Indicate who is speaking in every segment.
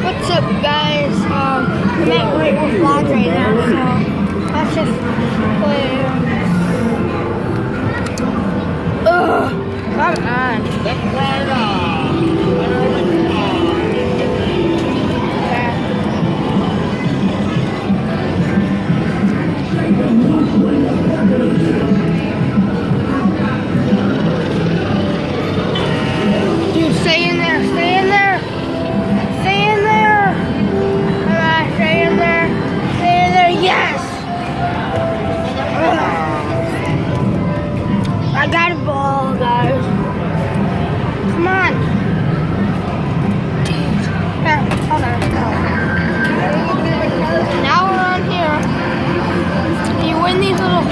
Speaker 1: What's up, guys? I'm at Great Wolf Lodge right now, so let's just play. Ugh, come on. Dude, stay in there, stay in there. Stay in there. Come on, stay in there. Stay in there, yes. Ugh. I got a ball, guys. Come on. Here, hold on. Now we're on here. You win these little...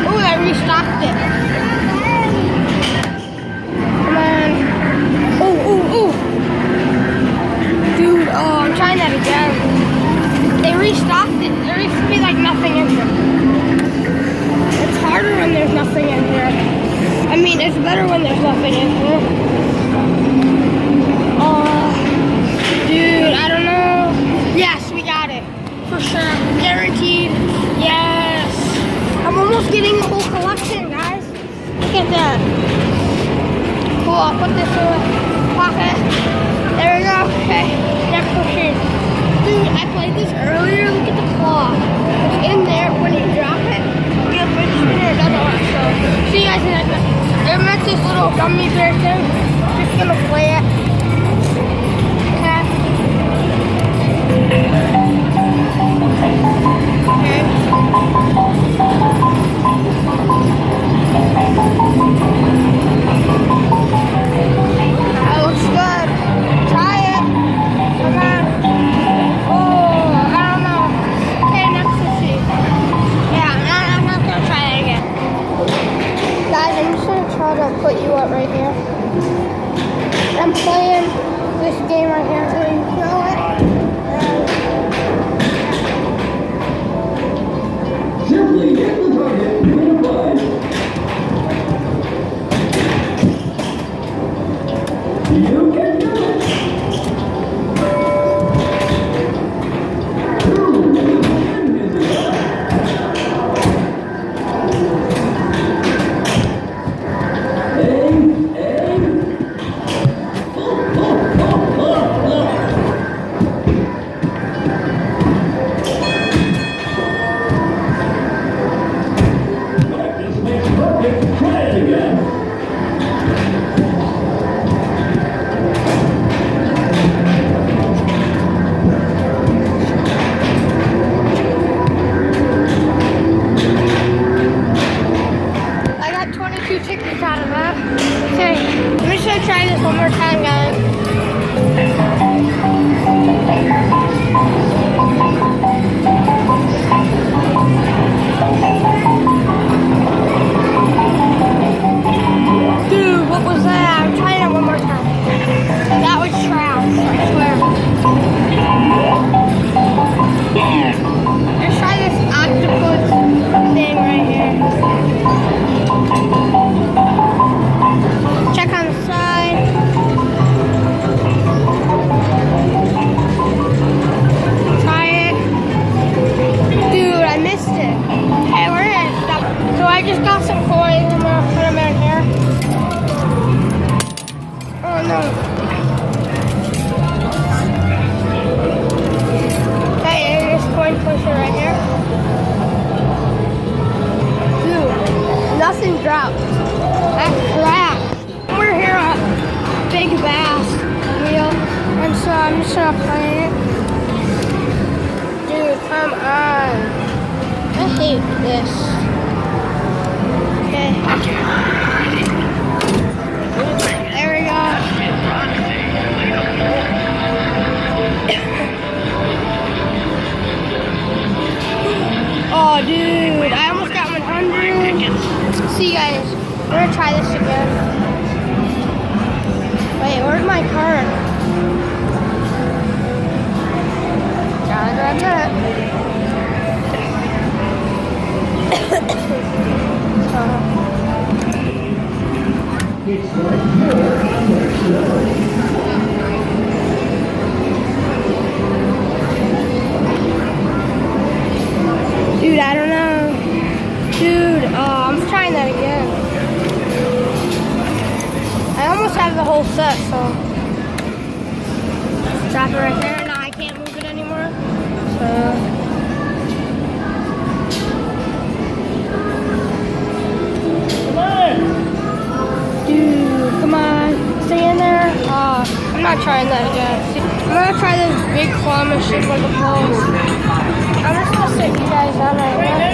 Speaker 1: Ooh, I restocked it. Come on. Ooh. Dude, I'm trying that again. They restocked it. There used to be like nothing in here. It's harder when there's nothing in here. I mean, it's better when there's nothing in here. Dude, I don't know. Yes, we got it. For sure. Guaranteed. Yes. I'm almost getting the whole collection, guys. Look at that. Cool, I'll put this in the pocket. There we go. Okay. Next question. Dude, I played this earlier. Look at the claw. It's in there. When you drop it, you get a fidget spinner. It doesn't work. So, see you guys in that. They're meant this little gummy bear thing. Just gonna play it. Okay. That looks good. Try it. Come on. Oh, I don't know. Okay, next to see. Yeah, I'm not gonna try it again. Guys, I'm just gonna try to put you up right here. I'm playing this game right here, so you know it.
Speaker 2: Simply hit the target with a prize. You can do it. Practice makes perfect. Try it again.
Speaker 1: I got 22 tickets out of that. Okay, I'm just gonna try this one more time, guys. Dude, what was that? I'm trying it one more time. That was trash, I swear. Let's try this octopus thing right here. Check on the side. Try it. Dude, I missed it. Hey, we're gonna stop. So I just got some coins. I'm gonna put them in here. Oh no. Okay, here's this coin pusher right here. Dude, nothing dropped. That's crap. We're here at Big Bass Wheel, and so I'm just gonna play it. Dude, come on. I hate this. Okay. There we go. Oh, dude, I almost got 100. See you guys. We're gonna try this again. Wait, where's my card? Gotta grab that. stop it right there. Now I can't move it anymore. So. Dude, come on. Stay in there. I'm not trying that again. I'm gonna try this big claw machine with the poles. I'm just gonna sit you guys down right now.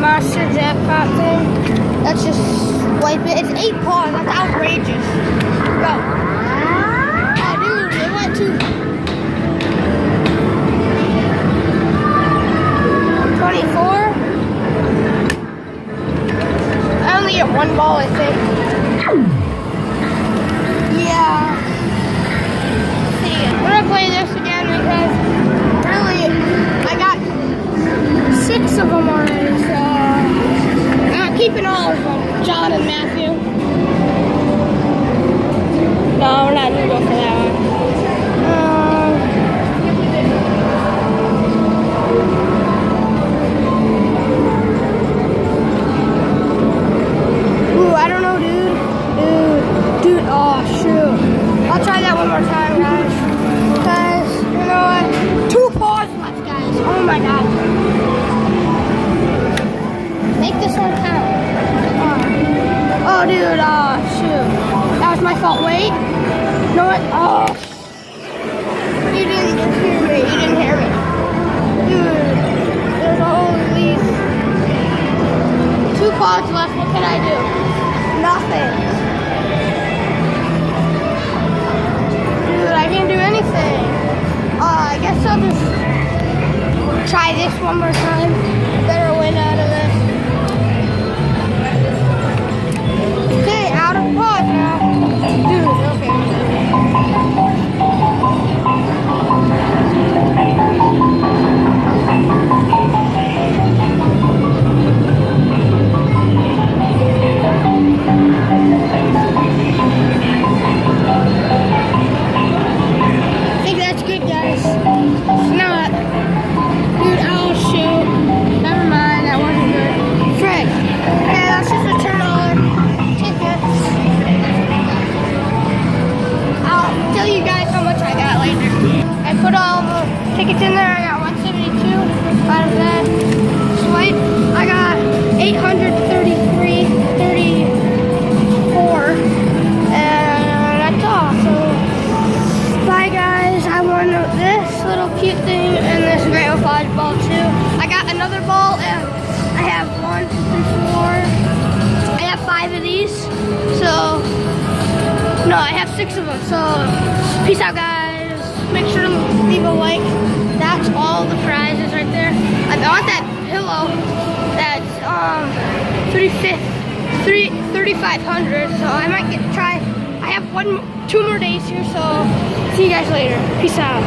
Speaker 1: Monster jackpot thing. Let's just wipe it. It's 8 paws. That's outrageous. Go. Oh, dude, it went to 24. I only get one ball, I think. Yeah. See, we're gonna play this again because really, I got 6 of them already, so I'm not keeping all of them. John and Matthew. No, we're not gonna go for that one. Ooh, I don't know, dude. Dude, oh shoot. I'll try that one more time, guys. Because, you know what? 2 balls left, guys. Oh my god. Make this one count. Oh, dude, oh shoot. That was my fault. Wait. You know what? Oh. You didn't hear me. You didn't hear me. Dude, there's only 2 balls left. What can I do? Nothing. Dude, I can't do anything. I guess I'll just try this one more time. Better win out of this. Okay, out of pause now. Dude, okay. I think that's good, guys. It's not. Dude, oh shoot. Never mind, that wasn't good. Frick. Okay, let's just return all our tickets. I'll tell you guys how much I got later. I put all the tickets in there. I got 172 out of that swipe. I got 833.34. And that's all. So, bye guys. I won this little cute thing and this Great Fudge ball too. I got another ball and I have 1, 2, 3, 4. I have 5 of these. So, no, I have 6 of them. So, peace out guys. Make sure to leave a like. That's all the prizes right there. I want that pillow. That's 3,500. So I might try. I have 2 more days here. So see you guys later. Peace out.